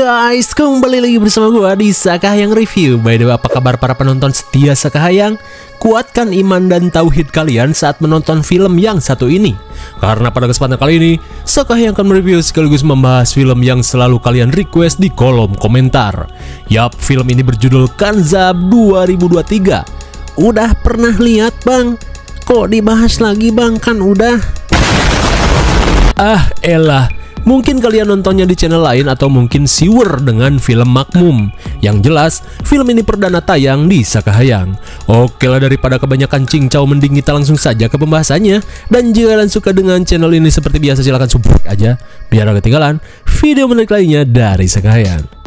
guys, kembali lagi bersama gua di Sakahayang Review. By the way, apa kabar para penonton setia Sakahayang? Kuatkan iman dan tauhid kalian saat menonton film yang satu ini. Karena pada kesempatan kali ini, Sakahayang akan mereview sekaligus membahas film yang selalu kalian request di kolom komentar. Yap, film ini berjudul Kanzab 2023. Udah pernah lihat bang? Kok dibahas lagi bang? Kan udah. Ah elah, mungkin kalian nontonnya di channel lain atau mungkin siwer dengan film Makmum. Yang jelas, film ini perdana tayang di Sakahayang. Oke lah, daripada kebanyakan cincau mending kita langsung saja ke pembahasannya. Dan jika kalian suka dengan channel ini seperti biasa silahkan support aja biar gak ketinggalan video menarik lainnya dari Sakahayang.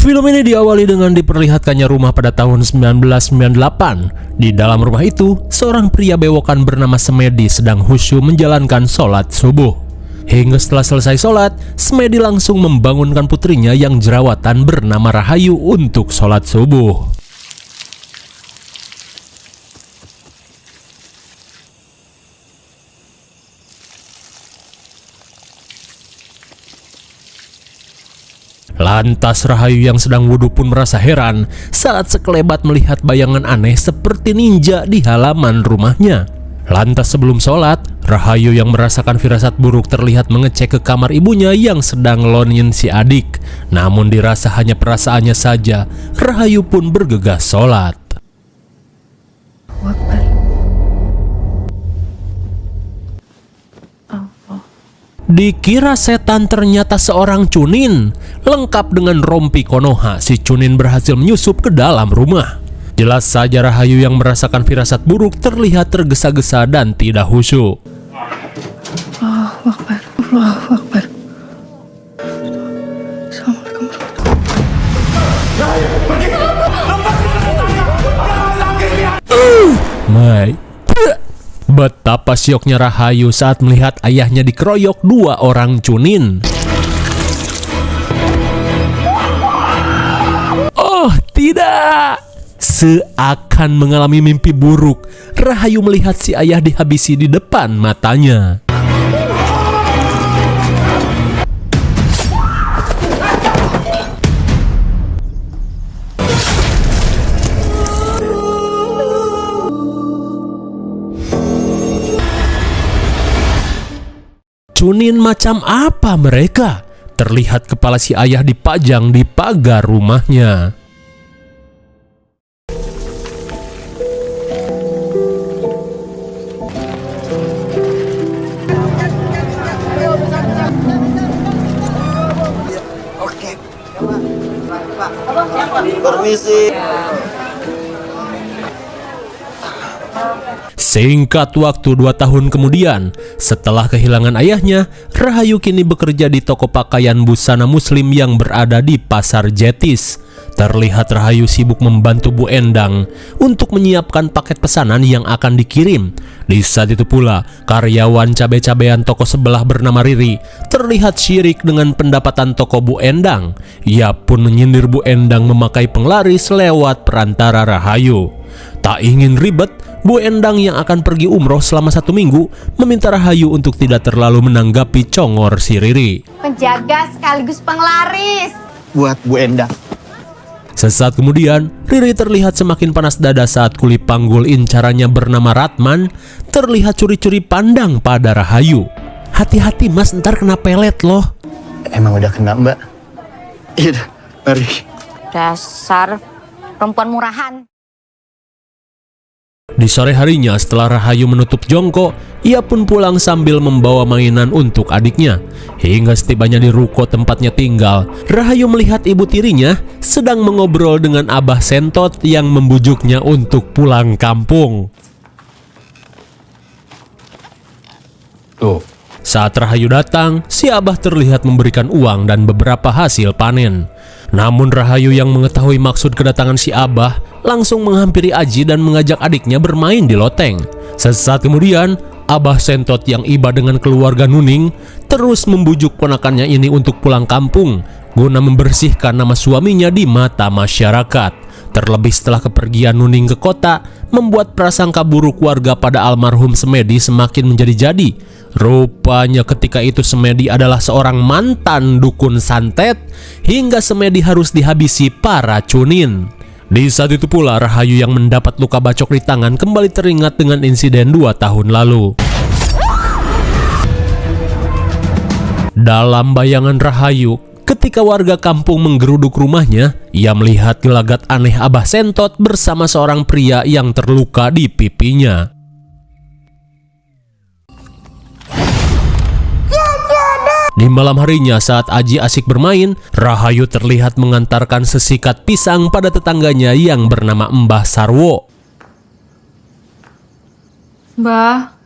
Film ini diawali dengan diperlihatkannya rumah pada tahun 1998. Di dalam rumah itu, seorang pria bewokan bernama Semedi sedang khusyuk menjalankan sholat subuh. Hingga setelah selesai sholat, Semedi langsung membangunkan putrinya yang jerawatan bernama Rahayu untuk sholat subuh. Lantas Rahayu yang sedang wudhu pun merasa heran saat sekelebat melihat bayangan aneh seperti ninja di halaman rumahnya. Lantas sebelum sholat, Rahayu yang merasakan firasat buruk terlihat mengecek ke kamar ibunya yang sedang ngelonin si adik. Namun dirasa hanya perasaannya saja, Rahayu pun bergegas sholat. Dikira setan, ternyata seorang Chunin. Lengkap dengan rompi Konoha, si Chunin berhasil menyusup ke dalam rumah. Jelas saja Rahayu yang merasakan firasat buruk terlihat tergesa-gesa dan tidak khusyuk. Allahu Akbar, Allahu Akbar. Assalamualaikum warahmatullahi. Betapa syoknya Rahayu saat melihat ayahnya dikeroyok dua orang Chunin. Oh tidak! Seakan mengalami mimpi buruk, Rahayu melihat si ayah dihabisi di depan matanya. Chunin macam apa mereka? Terlihat kepala si ayah dipajang di pagar rumahnya. Oke. Permisi. Singkat waktu 2 tahun kemudian, setelah kehilangan ayahnya, Rahayu kini bekerja di toko pakaian busana muslim yang berada di Pasar Jetis. Terlihat Rahayu sibuk membantu Bu Endang untuk menyiapkan paket pesanan yang akan dikirim. Di saat itu pula, karyawan cabai-cabean toko sebelah bernama Riri terlihat syirik dengan pendapatan toko Bu Endang. Ia pun menyindir Bu Endang memakai penglaris lewat perantara Rahayu. Tak ingin ribet, Bu Endang yang akan pergi umroh selama 1 minggu meminta Rahayu untuk tidak terlalu menanggapi congor si Riri. Penjaga sekaligus penglaris. Buat Bu Endang. Sesaat kemudian, Riri terlihat semakin panas dada saat kuli panggul incarannya bernama Ratman terlihat curi-curi pandang pada Rahayu. Hati-hati mas, ntar kena pelet loh. Emang udah kena mbak? Iya, mari. Dasar perempuan murahan. Di sore harinya setelah Rahayu menutup jongkok, ia pun pulang sambil membawa mainan untuk adiknya. Hingga setibanya di ruko tempatnya tinggal, Rahayu melihat ibu tirinya sedang mengobrol dengan Abah Sentot yang membujuknya untuk pulang kampung. Tuh. Saat Rahayu datang, si Abah terlihat memberikan uang dan beberapa hasil panen. Namun Rahayu yang mengetahui maksud kedatangan si Abah langsung menghampiri Aji dan mengajak adiknya bermain di loteng. Sesaat kemudian, Abah Sentot yang iba dengan keluarga Nuning terus membujuk ponakannya ini untuk pulang kampung. guna membersihkan nama suaminya di mata masyarakat. Terlebih setelah kepergian Nuning ke kota, membuat prasangka buruk warga pada almarhum Semedi semakin menjadi-jadi. Rupanya ketika itu Semedi adalah seorang mantan dukun santet, hingga Semedi harus dihabisi para cunin. Di saat itu pula Rahayu yang mendapat luka bacok di tangan kembali teringat dengan insiden 2 tahun lalu. Dalam bayangan Rahayu, ketika warga kampung menggeruduk rumahnya, ia melihat gelagat aneh Abah Sentot bersama seorang pria yang terluka di pipinya. Di malam harinya saat Aji asik bermain, Rahayu terlihat mengantarkan sesikat pisang pada tetangganya yang bernama Mbah Sarwo. Mbah.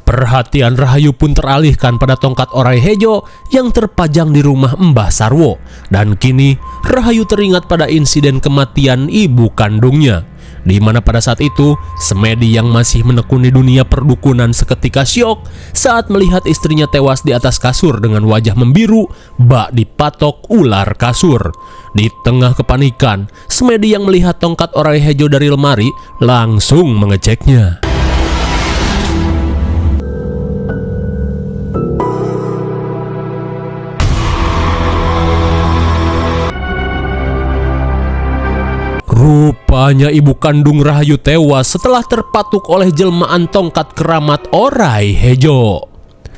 Perhatian Rahayu pun teralihkan pada tongkat orai hejo yang terpajang di rumah Mbah Sarwo. Dan kini Rahayu teringat pada insiden kematian ibu kandungnya, di mana pada saat itu Semedi yang masih menekuni dunia perdukunan seketika syok saat melihat istrinya tewas di atas kasur dengan wajah membiru bak dipatok ular kasur. Di tengah kepanikan, Semedi yang melihat tongkat orai hejo dari lemari langsung mengeceknya. Rupanya ibu kandung Rahayu tewas setelah terpatuk oleh jelmaan tongkat keramat orai hejo.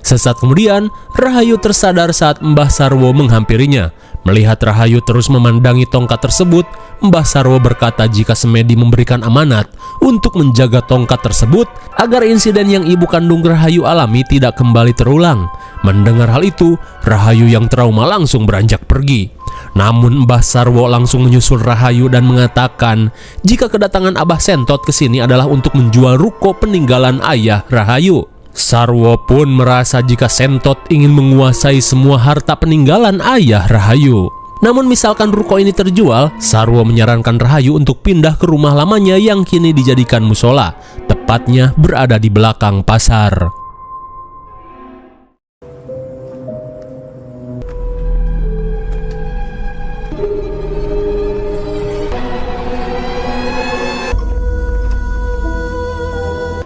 Sesaat kemudian, Rahayu tersadar saat Mbah Sarwo menghampirinya. Melihat Rahayu terus memandangi tongkat tersebut, Mbah Sarwo berkata jika Semedi memberikan amanat untuk menjaga tongkat tersebut agar insiden yang ibu kandung Rahayu alami tidak kembali terulang. Mendengar hal itu, Rahayu yang trauma langsung beranjak pergi. Namun Mbah Sarwo langsung menyusul Rahayu dan mengatakan jika kedatangan Abah Sentot ke sini adalah untuk menjual ruko peninggalan ayah Rahayu. Sarwo pun merasa jika Sentot ingin menguasai semua harta peninggalan ayah Rahayu. Namun misalkan ruko ini terjual, Sarwo menyarankan Rahayu untuk pindah ke rumah lamanya yang kini dijadikan musola, tepatnya berada di belakang pasar.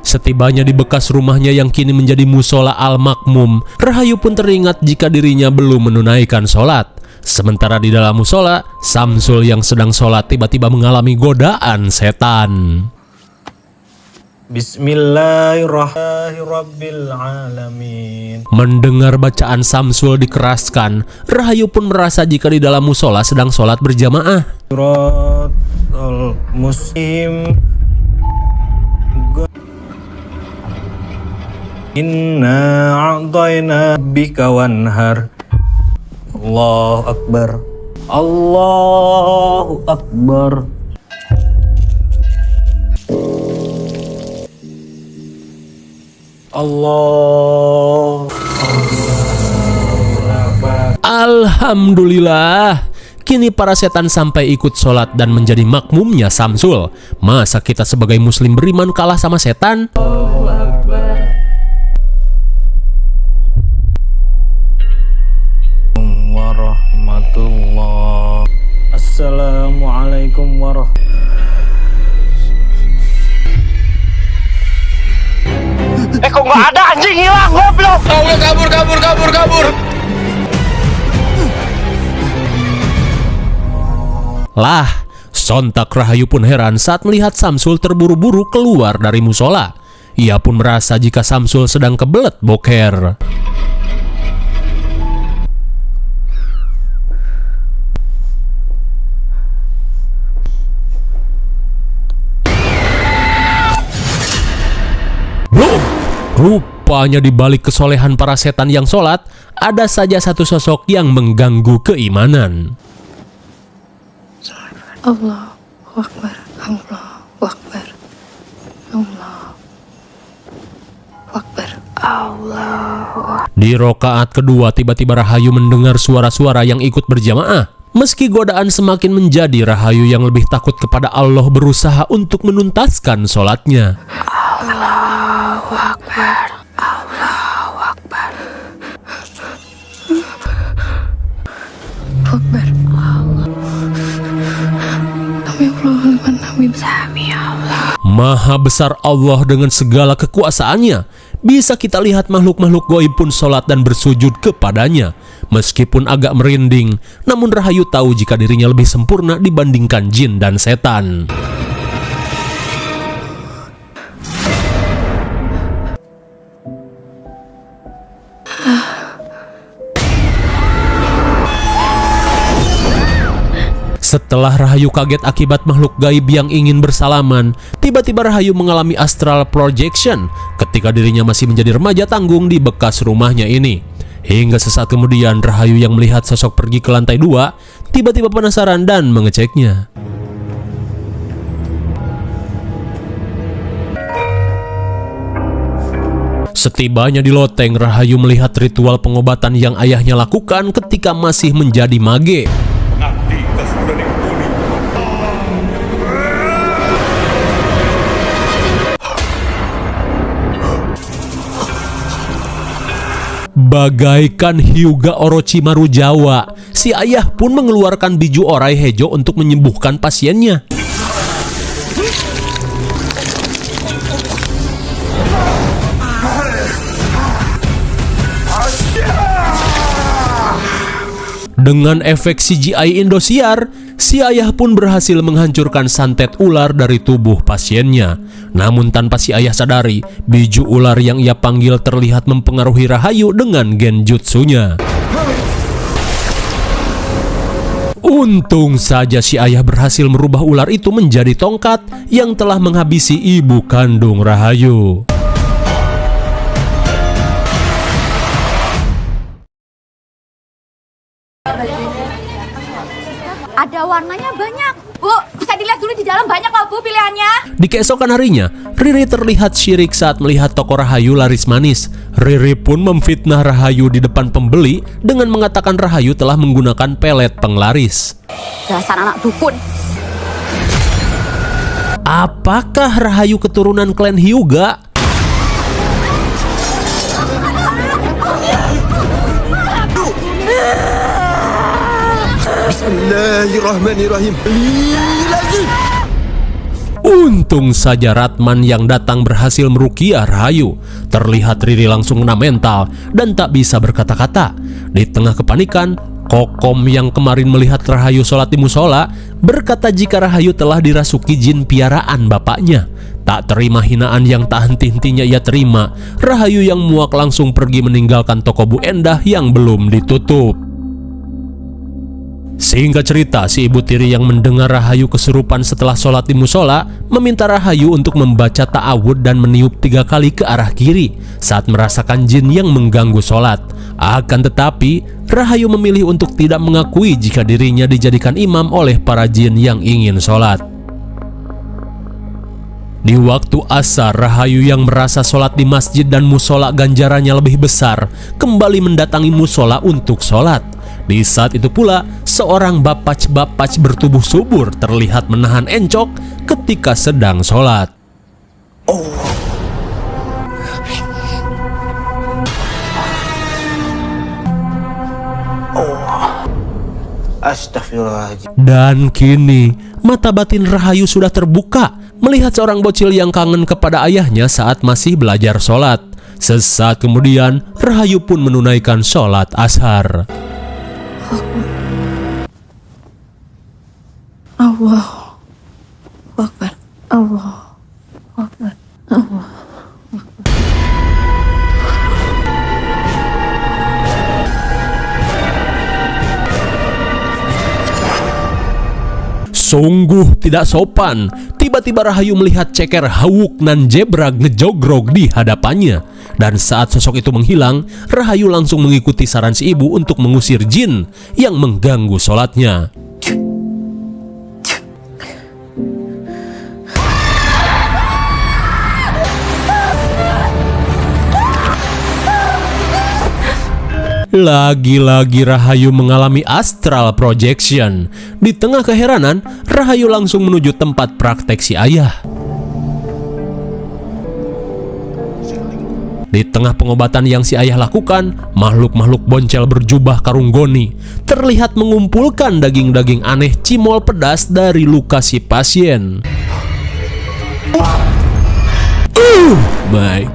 Setibanya di bekas rumahnya yang kini menjadi musola Al-Makmum, Rahayu pun teringat jika dirinya belum menunaikan sholat. Sementara di dalam musola, Samsul yang sedang sholat tiba-tiba mengalami godaan setan. Bismillahirrahmanirrahim. Mendengar bacaan Samsul dikeraskan, Rahayu pun merasa jika di dalam musola sedang sholat berjamaah. Suratul Muslim. Inna a'tayna bika wanhar. Allahu Akbar. Allahu Akbar. Allah. Alhamdulillah, kini para setan sampai ikut sholat dan menjadi makmumnya Samsul. Masa kita sebagai muslim beriman kalah sama setan? Warahmatullah. Assalamualaikum warahmatullahi. Kok nggak ada, anjing hilang, goblok. Allah, kabur. Lah, sontak Rahayu pun heran saat melihat Samsul terburu-buru keluar dari musola. Ia pun merasa jika Samsul sedang kebelet boker. Rupanya di balik kesolehan para setan yang sholat, ada saja satu sosok yang mengganggu keimanan. Allahu Akbar. Allahu Akbar. Allahu Akbar. Allahu Akbar. Di rokaat kedua tiba-tiba Rahayu mendengar suara-suara yang ikut berjamaah. Meski godaan semakin menjadi, Rahayu yang lebih takut kepada Allah berusaha untuk menuntaskan sholatnya. Allahu Akbar. Akbar. Sami Allah. Maha besar Allah dengan segala kekuasaannya. Bisa kita lihat makhluk-makhluk gaib pun sholat dan bersujud kepadanya. Meskipun agak merinding, namun Rahayu tahu jika dirinya lebih sempurna dibandingkan jin dan setan. Setelah Rahayu kaget akibat makhluk gaib yang ingin bersalaman, tiba-tiba Rahayu mengalami astral projection ketika dirinya masih menjadi remaja tanggung di bekas rumahnya ini. Hingga sesaat kemudian Rahayu yang melihat sosok pergi ke lantai 2, tiba-tiba penasaran dan mengeceknya. Setibanya di loteng, Rahayu melihat ritual pengobatan yang ayahnya lakukan ketika masih menjadi mage. Bagaikan Hyuga Orochimaru Jawa, si ayah pun mengeluarkan biju orai hejo untuk menyembuhkan pasiennya. Dengan efek CGI Indosiar, si ayah pun berhasil menghancurkan santet ular dari tubuh pasiennya. Namun tanpa si ayah sadari, biju ular yang ia panggil terlihat mempengaruhi Rahayu dengan genjutsunya. Untung saja si ayah berhasil merubah ular itu menjadi tongkat yang telah menghabisi ibu kandung Rahayu. Ada warnanya banyak. Bu, bisa dilihat dulu di dalam banyak loh Bu pilihannya. Di keesokan harinya, Riri terlihat syirik saat melihat toko Rahayu laris manis. Riri pun memfitnah Rahayu di depan pembeli dengan mengatakan Rahayu telah menggunakan pelet penglaris. Dasar anak dukun. Apakah Rahayu keturunan klan Hyuga? Bismillahirrahmanirrahim. Untung saja Ratman yang datang berhasil meruqyah Rahayu. Terlihat Riri langsung kena mental dan tak bisa berkata-kata. Di tengah kepanikan, Kokom yang kemarin melihat Rahayu sholat di musola berkata jika Rahayu telah dirasuki jin piaraan bapaknya. Tak terima hinaan yang tak henti-hentinya ia terima, Rahayu yang muak langsung pergi meninggalkan toko Bu Endah yang belum ditutup. Singkat cerita, si ibu tiri yang mendengar Rahayu kesurupan setelah sholat di musola meminta Rahayu untuk membaca ta'awud dan meniup 3 kali ke arah kiri saat merasakan jin yang mengganggu sholat. Akan tetapi, Rahayu memilih untuk tidak mengakui jika dirinya dijadikan imam oleh para jin yang ingin sholat. Di waktu asar, Rahayu yang merasa sholat di masjid dan musola ganjarannya lebih besar kembali mendatangi musola untuk sholat. Di saat itu pula, seorang bapac-bapac bertubuh subur terlihat menahan encok ketika sedang sholat. Astagfirullahaladzim. Dan kini, mata batin Rahayu sudah terbuka melihat seorang bocil yang kangen kepada ayahnya saat masih belajar sholat. Sesaat kemudian, Rahayu pun menunaikan sholat ashar. Allahu Akbar. Allahu Akbar. Allahu Akbar. Sungguh tidak sopan. Tiba-tiba Rahayu melihat ceker Hawuk nan Jebrag ngejogrog di hadapannya. Dan saat sosok itu menghilang, Rahayu langsung mengikuti saran si ibu untuk mengusir jin yang mengganggu sholatnya. Lagi-lagi Rahayu mengalami astral projection. Di tengah keheranan, Rahayu langsung menuju tempat praktek si ayah. Di tengah pengobatan yang si ayah lakukan, makhluk-makhluk boncel berjubah karung goni terlihat mengumpulkan daging-daging aneh cimol pedas dari luka si pasien. Baik.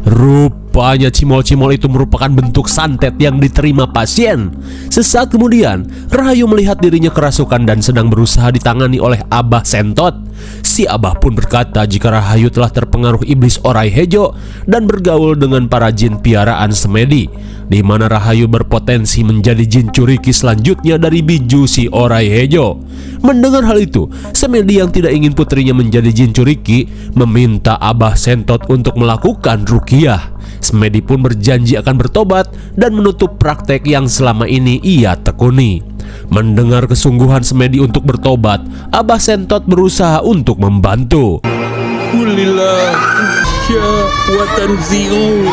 Rupanya cimol-cimol itu merupakan bentuk santet yang diterima pasien. Sesaat kemudian, Rahayu melihat dirinya kerasukan dan sedang berusaha ditangani oleh Abah Sentot. Si Abah pun berkata jika Rahayu telah terpengaruh iblis Orai Hejo dan bergaul dengan para jin piaraan Semedi, di mana Rahayu berpotensi menjadi jin curiki selanjutnya dari biju si Orai Hejo. Mendengar hal itu, Semedi yang tidak ingin putrinya menjadi jin curiki meminta Abah Sentot untuk melakukan ruqyah. Semedi pun berjanji akan bertobat dan menutup praktek yang selama ini ia tekuni. Mendengar kesungguhan Semedi untuk bertobat, Abah Sentot berusaha untuk membantu. Kulillah ya watan ziu.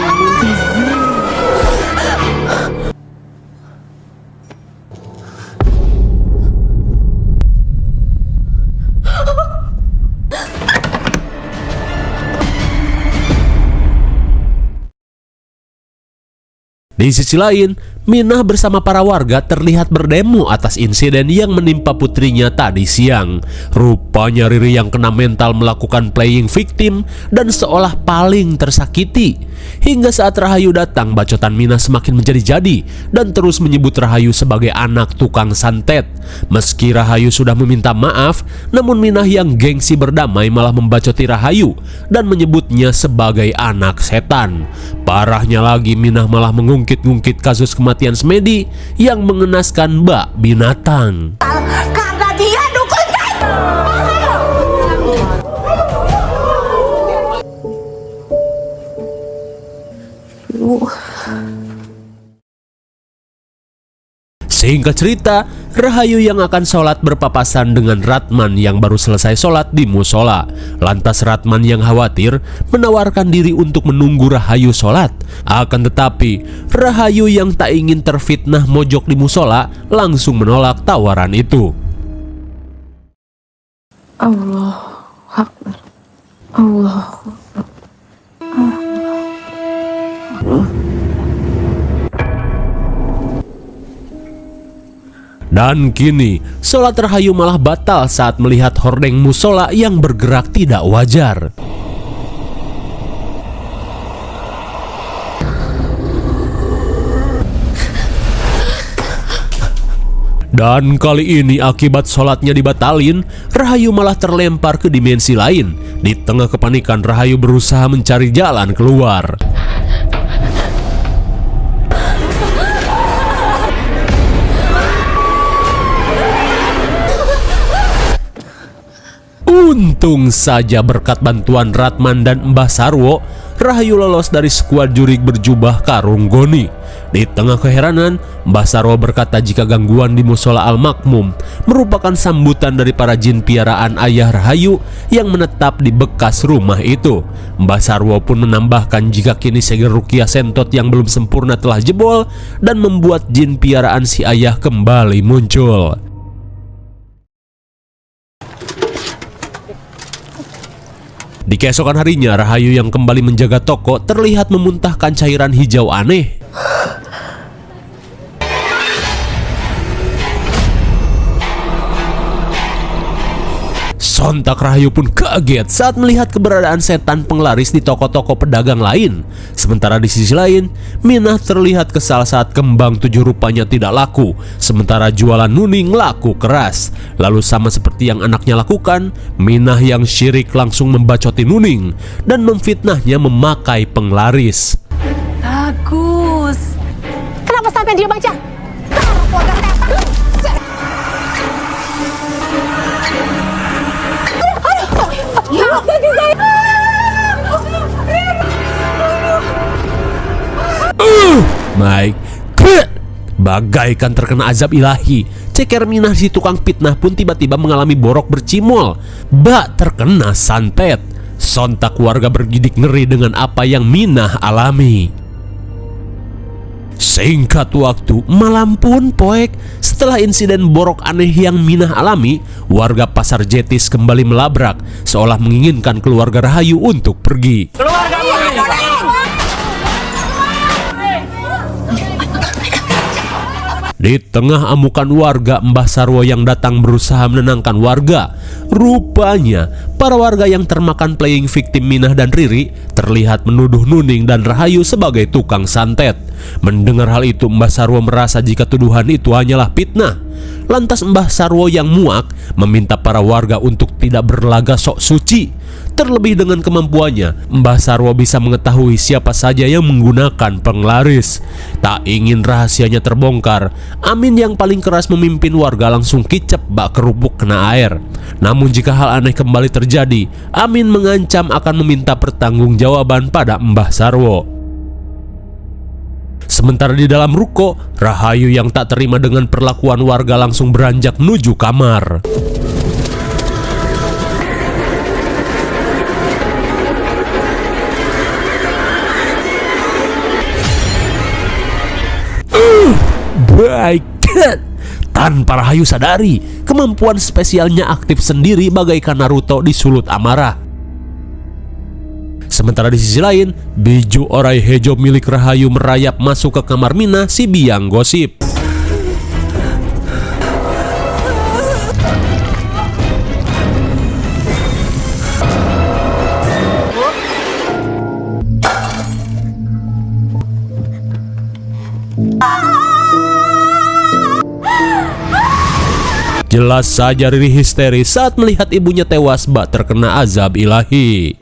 Di sisi lain, Minah bersama para warga terlihat berdemo atas insiden yang menimpa putrinya tadi siang. Rupanya Riri yang kena mental melakukan playing victim dan seolah paling tersakiti. Hingga saat Rahayu datang, bacotan Minah semakin menjadi-jadi dan terus menyebut Rahayu sebagai anak tukang santet. Meski Rahayu sudah meminta maaf, namun Minah yang gengsi berdamai malah membacoti Rahayu dan menyebutnya sebagai anak setan. Parahnya lagi, Minah malah mengungkit-ungkit kasus kematian Semedi yang mengenaskan bak binatang. Karena dia dukun Singkat cerita, Rahayu yang akan sholat berpapasan dengan Ratman yang baru selesai sholat di musola. Lantas Ratman yang khawatir menawarkan diri untuk menunggu Rahayu sholat. Akan tetapi, Rahayu yang tak ingin terfitnah mojok di musola langsung menolak tawaran itu. Allah Akbar. Allah Akbar. Dan kini, sholat Rahayu malah batal saat melihat hordeng musola yang bergerak tidak wajar. Dan kali ini akibat sholatnya dibatalin, Rahayu malah terlempar ke dimensi lain. Di tengah kepanikan, Rahayu berusaha mencari jalan keluar. Untung saja berkat bantuan Ratman dan Mbah Sarwo, Rahayu lolos dari skuad jurig berjubah karung goni. Di tengah keheranan, Mbah Sarwo berkata jika gangguan di musola Al-Makmum merupakan sambutan dari para jin piaraan ayah Rahayu yang menetap di bekas rumah itu. Mbah Sarwo pun menambahkan jika kini segel ruqyah Sentot yang belum sempurna telah jebol dan membuat jin piaraan si ayah kembali muncul. Di keesokan harinya, Rahayu yang kembali menjaga toko terlihat memuntahkan cairan hijau aneh. Sontak Rahayu pun kaget saat melihat keberadaan setan penglaris di toko-toko pedagang lain. Sementara di sisi lain, Minah terlihat kesal saat kembang 7 rupanya tidak laku, sementara jualan nuning laku keras. Lalu sama seperti yang anaknya lakukan, Minah yang syirik langsung membacoti nuning dan memfitnahnya memakai penglaris. Bagus. Kenapa sampai dia baca? Mike, bagaikan terkena azab ilahi, ceker Minah si tukang fitnah pun tiba-tiba mengalami borok bercimol. Bak terkena santet. Sontak warga bergidik ngeri dengan apa yang Minah alami. Singkat waktu, malam pun poek. Setelah insiden borok aneh yang Minah alami, warga Pasar Jetis kembali melabrak, seolah menginginkan keluarga Rahayu untuk pergi. Keluar kamu! Di tengah amukan warga, Mbah Sarwo yang datang berusaha menenangkan warga. Rupanya, para warga yang termakan playing victim Minah dan Riri terlihat menuduh Nuning dan Rahayu sebagai tukang santet. Mendengar hal itu, Mbah Sarwo merasa jika tuduhan itu hanyalah fitnah. Lantas Mbah Sarwo yang muak meminta para warga untuk tidak berlaga sok suci. Terlebih dengan kemampuannya, Mbah Sarwo bisa mengetahui siapa saja yang menggunakan penglaris. Tak ingin rahasianya terbongkar, Amin yang paling keras memimpin warga langsung kicep bak kerupuk kena air. Namun jika hal aneh kembali terjadi, Amin mengancam akan meminta pertanggungjawaban pada Mbah Sarwo. Sementara di dalam ruko, Rahayu yang tak terima dengan perlakuan warga langsung beranjak menuju kamar. Baik. Tanpa Rahayu sadari, kemampuan spesialnya aktif sendiri bagaikan Naruto di sulut amarah. Sementara di sisi lain, biju orai hejo milik Rahayu merayap masuk ke kamar Minah si biang gosip. Jelas saja Riri histeris saat melihat ibunya tewas bak terkena azab ilahi.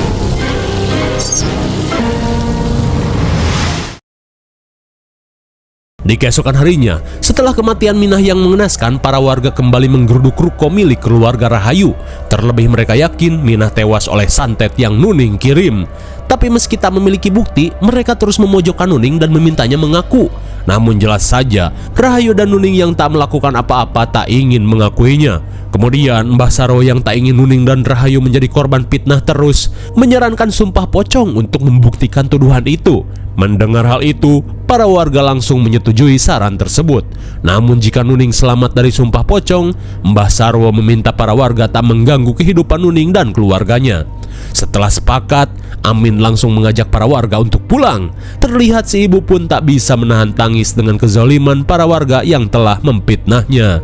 Di keesokan harinya, setelah kematian Minah yang mengenaskan, para warga kembali menggeruduk ruko milik keluarga Rahayu. Terlebih mereka yakin Minah tewas oleh santet yang Nuning kirim. Tapi meski tak memiliki bukti, mereka terus memojokkan Nuning dan memintanya mengaku. Namun jelas saja, Rahayu dan Nuning yang tak melakukan apa-apa tak ingin mengakuinya. Kemudian Mbah Sarwo yang tak ingin Nuning dan Rahayu menjadi korban fitnah terus menyarankan sumpah pocong untuk membuktikan tuduhan itu. Mendengar hal itu, para warga langsung menyetujui saran tersebut. Namun jika Nuning selamat dari sumpah pocong, Mbah Sarwo meminta para warga tak mengganggu kehidupan Nuning dan keluarganya. Setelah sepakat, Amin langsung mengajak para warga untuk pulang. Terlihat si ibu pun tak bisa menahan tangis dengan kezaliman para warga yang telah memfitnahnya.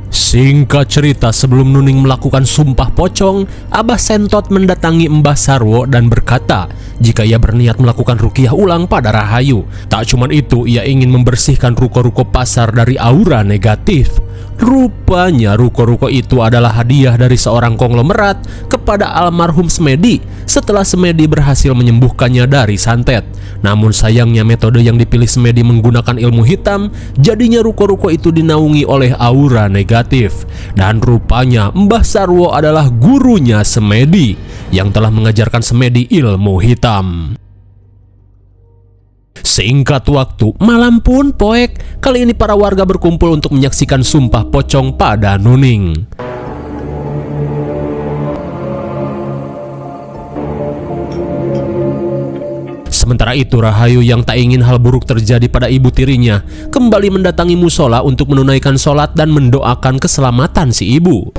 Singkat cerita, sebelum Nuning melakukan sumpah pocong, Abah Sentot mendatangi Mbah Sarwo dan berkata jika ia berniat melakukan ruqyah ulang pada Rahayu. Tak cuma itu, ia ingin membersihkan ruko-ruko pasar dari aura negatif. Rupanya ruko-ruko itu adalah hadiah dari seorang konglomerat kepada almarhum Semedi setelah Semedi berhasil menyembuhkannya dari santet. Namun sayangnya metode yang dipilih Semedi menggunakan ilmu hitam, jadinya ruko-ruko itu dinaungi oleh aura negatif. Dan rupanya Mbah Sarwo adalah gurunya Semedi yang telah mengajarkan Semedi ilmu hitam. Singkat waktu, malam pun poek. Kali ini para warga berkumpul untuk menyaksikan sumpah pocong pada Nuning. Sementara itu, Rahayu yang tak ingin hal buruk terjadi pada ibu tirinya kembali mendatangi musola untuk menunaikan sholat dan mendoakan keselamatan si ibu.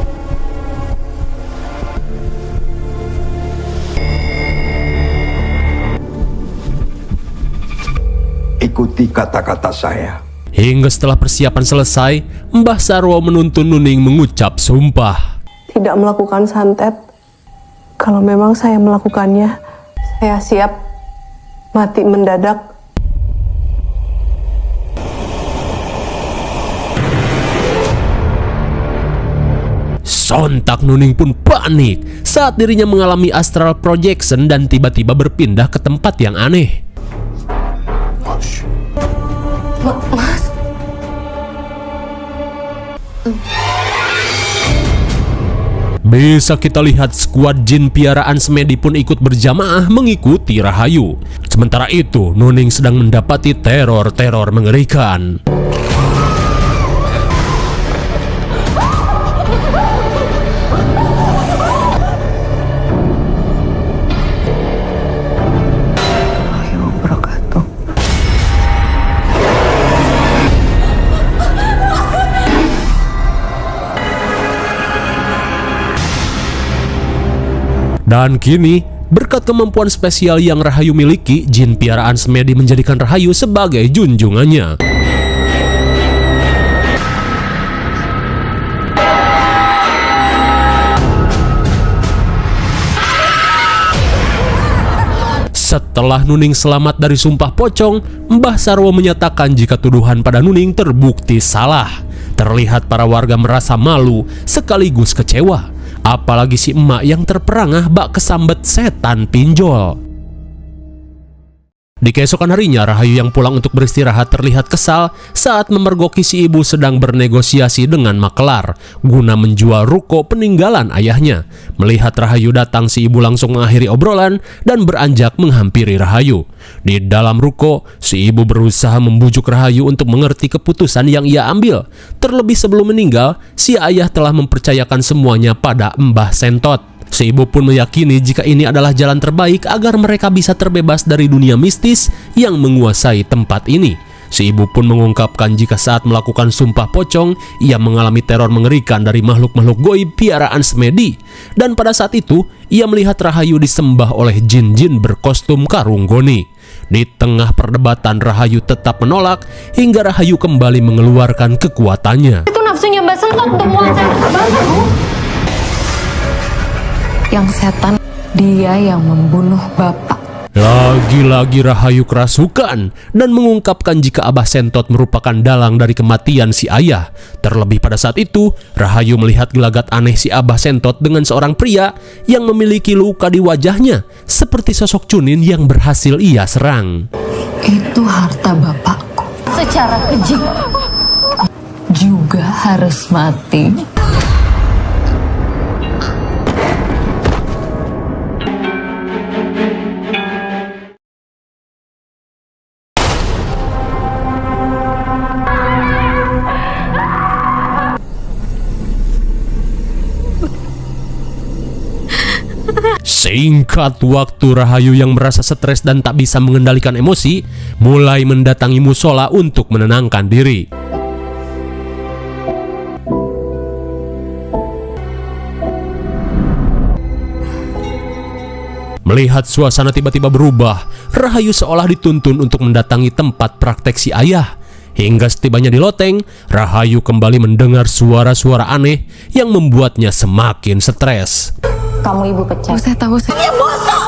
Ikuti kata-kata saya. Hingga setelah persiapan selesai, Mbah Sarwo menuntun Nuning mengucap sumpah. Tidak melakukan santet. Kalau memang saya melakukannya, saya siap mati mendadak. Sontak Nuning pun panik saat dirinya mengalami astral projection dan tiba-tiba berpindah ke tempat yang aneh. Mas? Bisa kita lihat skuad jin piaraan Semedi pun ikut berjamaah mengikuti Rahayu. Sementara itu, Nuning sedang mendapati teror-teror mengerikan. Dan kini, berkat kemampuan spesial yang Rahayu miliki, jin piaraan Semedi menjadikan Rahayu sebagai junjungannya. Setelah Nuning selamat dari sumpah pocong, Mbah Sarwo menyatakan jika tuduhan pada Nuning terbukti salah. Terlihat para warga merasa malu sekaligus kecewa. Apalagi si emak yang terperangah bak kesambet setan pinjol. Di keesokan harinya, Rahayu yang pulang untuk beristirahat terlihat kesal saat memergoki si ibu sedang bernegosiasi dengan makelar guna menjual ruko peninggalan ayahnya. Melihat Rahayu datang, si ibu langsung mengakhiri obrolan dan beranjak menghampiri Rahayu. Di dalam ruko, si ibu berusaha membujuk Rahayu untuk mengerti keputusan yang ia ambil. Terlebih sebelum meninggal, si ayah telah mempercayakan semuanya pada Mbah Sentot. Si ibu pun meyakini jika ini adalah jalan terbaik agar mereka bisa terbebas dari dunia mistis yang menguasai tempat ini. Si ibu pun mengungkapkan jika saat melakukan sumpah pocong, ia mengalami teror mengerikan dari makhluk-makhluk goib piaraan semedi. Dan pada saat itu, ia melihat Rahayu disembah oleh jin-jin berkostum karung goni. Di tengah perdebatan, Rahayu tetap menolak hingga Rahayu kembali mengeluarkan kekuatannya. Itu nafsunya Mbak Sentot tuh muat saya banget, Bu. Yang setan, dia yang membunuh Bapak. Lagi-lagi Rahayu kerasukan dan mengungkapkan jika Abah Sentot merupakan dalang dari kematian si ayah. Terlebih pada saat itu, Rahayu melihat gelagat aneh si Abah Sentot dengan seorang pria yang memiliki luka di wajahnya, seperti sosok Cunin yang berhasil ia serang. Itu harta bapakku. Secara keji Juga harus mati. Singkat waktu, Rahayu yang merasa stres dan tak bisa mengendalikan emosi mulai mendatangi musola untuk menenangkan diri. Melihat suasana tiba-tiba berubah, Rahayu seolah dituntun untuk mendatangi tempat praktek si ayah. Hingga setibanya di loteng, Rahayu kembali mendengar suara-suara aneh yang membuatnya semakin stres. Kamu ibu pecat. saya tahu saya bosok.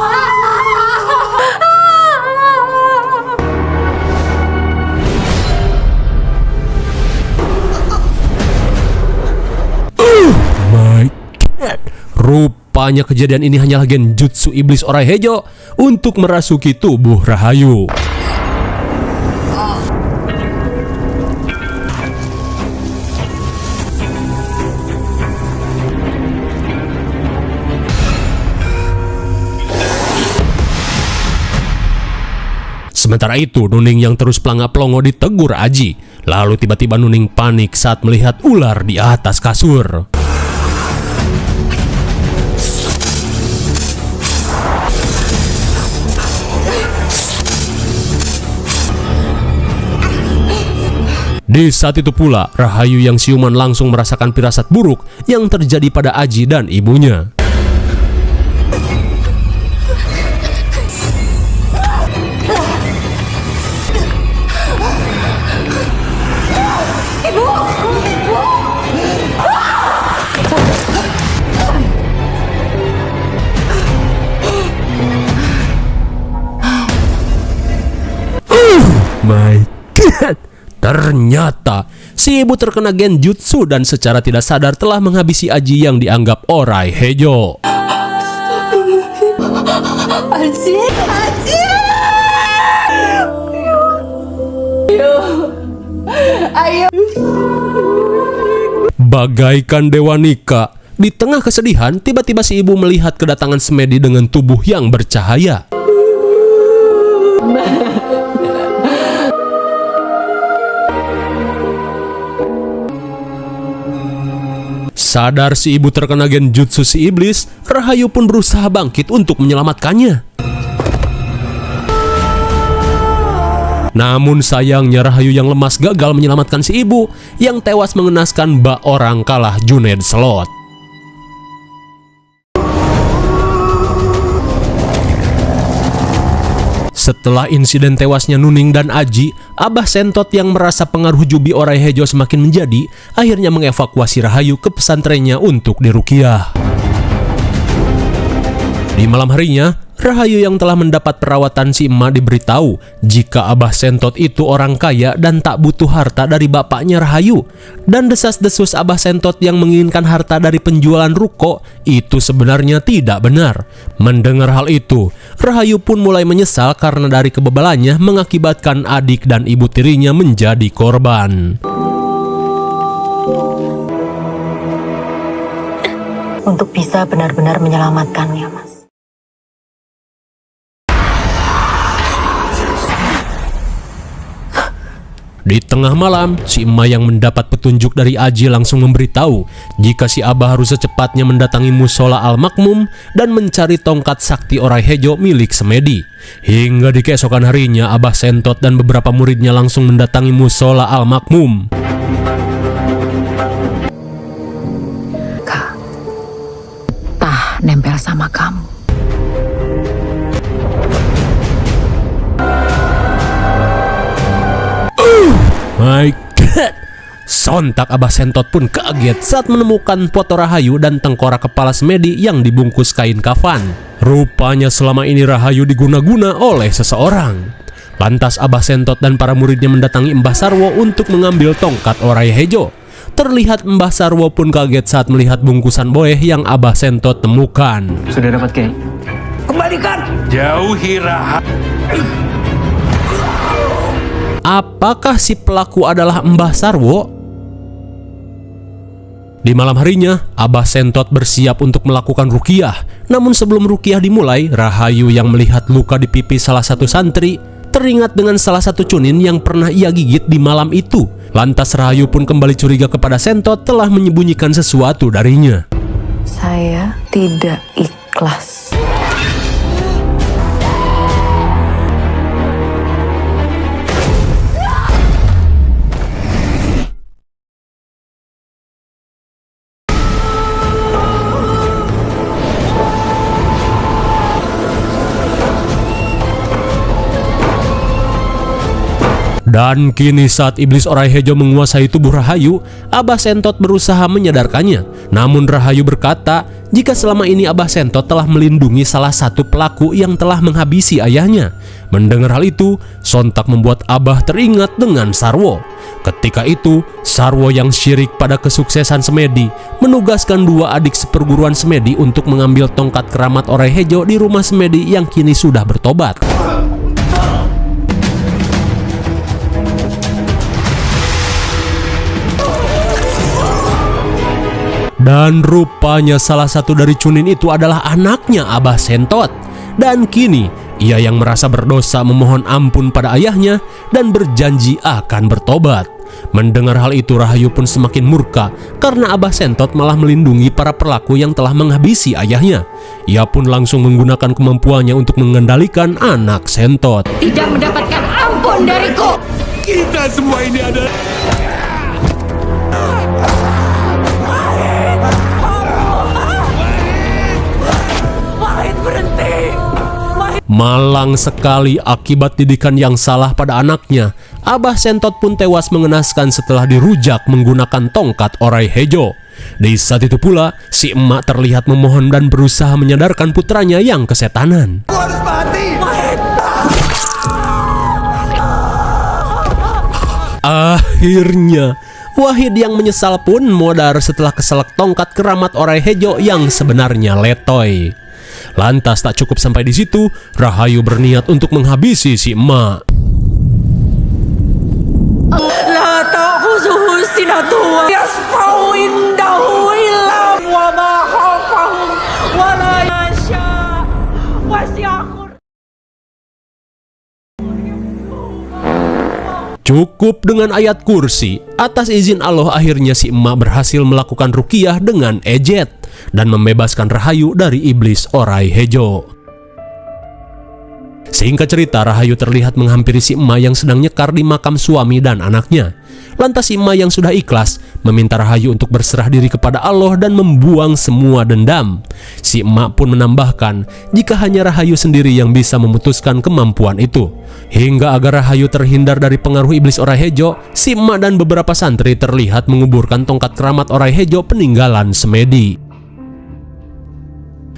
My God, rupanya kejadian ini hanyalah genjutsu iblis Orai Hejo untuk merasuki tubuh Rahayu. Sementara itu, Nuning yang terus pelangap-pelongo ditegur Aji. Lalu tiba-tiba Nuning panik saat melihat ular di atas kasur. Di saat itu pula, Rahayu yang siuman langsung merasakan firasat buruk yang terjadi pada Aji dan ibunya. My God, ternyata si ibu terkena genjutsu dan secara tidak sadar telah menghabisi Aji yang dianggap Orai Hejo. Bagaikan Dewa Nika, di tengah kesedihan, tiba-tiba si ibu melihat kedatangan semedi dengan tubuh yang bercahaya. Sadar si ibu terkena genjutsu si iblis, Rahayu pun berusaha bangkit untuk menyelamatkannya. Namun sayangnya Rahayu yang lemas gagal menyelamatkan si ibu yang tewas mengenaskan bak orang kalah Junaid Slot. Setelah insiden tewasnya Nuning dan Aji, Abah Sentot yang merasa pengaruh Jubi Orai Hejo semakin menjadi, akhirnya mengevakuasi Rahayu ke pesantrennya untuk diruqyah. Di malam harinya, Rahayu yang telah mendapat perawatan si emak diberitahu jika Abah Sentot itu orang kaya dan tak butuh harta dari bapaknya Rahayu. Dan desas-desus Abah Sentot yang menginginkan harta dari penjualan ruko itu sebenarnya tidak benar. Mendengar hal itu, Rahayu pun mulai menyesal karena dari kebebalannya mengakibatkan adik dan ibu tirinya menjadi korban. Untuk bisa benar-benar menyelamatkannya, Mas. Di tengah malam, si emak yang mendapat petunjuk dari Aji langsung memberitahu jika si Abah harus secepatnya mendatangi musola Al-Makmum dan mencari tongkat sakti Orai Hejo milik Semedi. Hingga di keesokan harinya, Abah Sentot dan beberapa muridnya langsung mendatangi musola Al-Makmum. Kak, tah nempel sama kamu. My God! Sontak Abah Sentot pun kaget saat menemukan foto Rahayu dan tengkorak kepala Semedi yang dibungkus kain kafan. Rupanya selama ini Rahayu diguna-guna oleh seseorang. Lantas Abah Sentot dan para muridnya mendatangi Mbah Sarwo untuk mengambil tongkat Orai Hejo. Terlihat Mbah Sarwo pun kaget saat melihat bungkusan boeh yang Abah Sentot temukan. Sudah dapat, Kiai? Jauhi Rahayu. Apakah si pelaku adalah Mbah Sarwo? Di malam harinya, Abah Sentot bersiap untuk melakukan ruqyah. Namun sebelum ruqyah dimulai, Rahayu yang melihat luka di pipi salah satu santri teringat dengan salah satu cunin yang pernah ia gigit di malam itu. Lantas Rahayu pun kembali curiga kepada Sentot telah menyembunyikan sesuatu darinya. Saya tidak ikhlas. Dan kini saat iblis Orai Hejo menguasai tubuh Rahayu, Abah Sentot berusaha menyadarkannya. Namun Rahayu berkata jika selama ini Abah Sentot telah melindungi salah satu pelaku yang telah menghabisi ayahnya. Mendengar hal itu, sontak membuat Abah teringat dengan Sarwo. Ketika itu, Sarwo yang syirik pada kesuksesan Semedi menugaskan dua adik seperguruan Semedi untuk mengambil tongkat keramat Orai Hejo di rumah Semedi yang kini sudah bertobat. Dan rupanya salah satu dari cunin itu adalah anaknya Abah Sentot. Dan kini ia yang merasa berdosa memohon ampun pada ayahnya dan berjanji akan bertobat. Mendengar hal itu Rahayu pun semakin murka karena Abah Sentot malah melindungi para pelaku yang telah menghabisi ayahnya. Ia pun langsung menggunakan kemampuannya untuk mengendalikan anak Sentot. Tidak mendapatkan ampun dariku. Kita semua ini adalah Malang sekali akibat didikan yang salah pada anaknya. Abah Sentot pun tewas mengenaskan setelah dirujak menggunakan tongkat Orai Hejo. Di saat itu pula, si emak terlihat memohon dan berusaha menyadarkan putranya yang kesetanan. Akhirnya, Wahid yang menyesal pun modar setelah keselak tongkat keramat Orai Hejo yang sebenarnya letoy. Lantas tak cukup sampai di situ, Rahayu berniat untuk menghabisi si emak. La ta'khuzuhu sinatun yasfa'u indahu illa wa ma khafahum wa la yasha wasi'akur. Cukup dengan ayat kursi. Atas izin Allah akhirnya si emak berhasil melakukan ruqyah dengan ejet dan membebaskan Rahayu dari iblis Orai Hejo. Singkat cerita, Rahayu terlihat menghampiri si emak yang sedang nyekar di makam suami dan anaknya. Lantas si emak yang sudah ikhlas meminta Rahayu untuk berserah diri kepada Allah dan membuang semua dendam. Si emak pun menambahkan jika hanya Rahayu sendiri yang bisa memutuskan kemampuan itu. Hingga agar Rahayu terhindar dari pengaruh iblis Orai Hejo, si emak dan beberapa santri terlihat menguburkan tongkat keramat Orai Hejo peninggalan Semedi.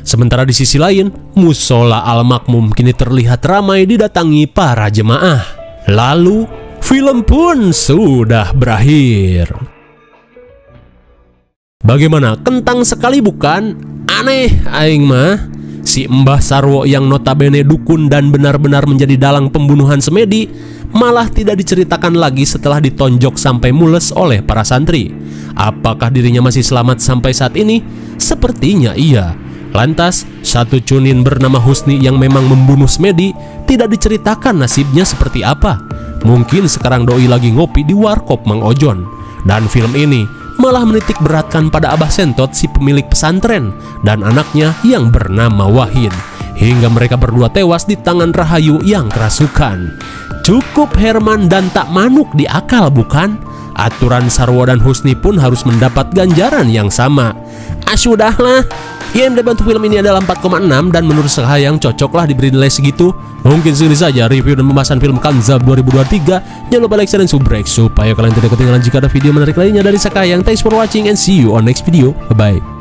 Sementara di sisi lain, Musola Al-Makmum kini terlihat ramai didatangi para jemaah. Lalu, film pun sudah berakhir. Bagaimana? Kentang sekali bukan? Aneh aing mah. Si Mbah Sarwo yang notabene dukun dan benar-benar menjadi dalang pembunuhan semedi malah tidak diceritakan lagi setelah ditonjok sampai mules oleh para santri. Apakah dirinya masih selamat sampai saat ini? Sepertinya iya. Lantas, satu cunin bernama Husni yang memang membunuh semedi tidak diceritakan nasibnya seperti apa. Mungkin sekarang doi lagi ngopi di warkop Mang Ojon. Dan film ini malah menitik beratkan pada Abah Sentot si pemilik pesantren dan anaknya yang bernama Wahid, hingga mereka berdua tewas di tangan Rahayu yang kerasukan. Cukup Herman dan tak manuk di akal bukan? Aturan Sarwo dan Husni pun harus mendapat ganjaran yang sama. Sudahlah. IMDb untuk film ini adalah 4,6 dan menurut saya yang cocoklah diberi nilai segitu. Mungkin segini saja review dan pembahasan film Kanzab 2023. Jangan lupa like, share, dan subscribe supaya kalian tidak ketinggalan jika ada video menarik lainnya dari Sakayang. Thanks for watching and see you on next video. Bye bye.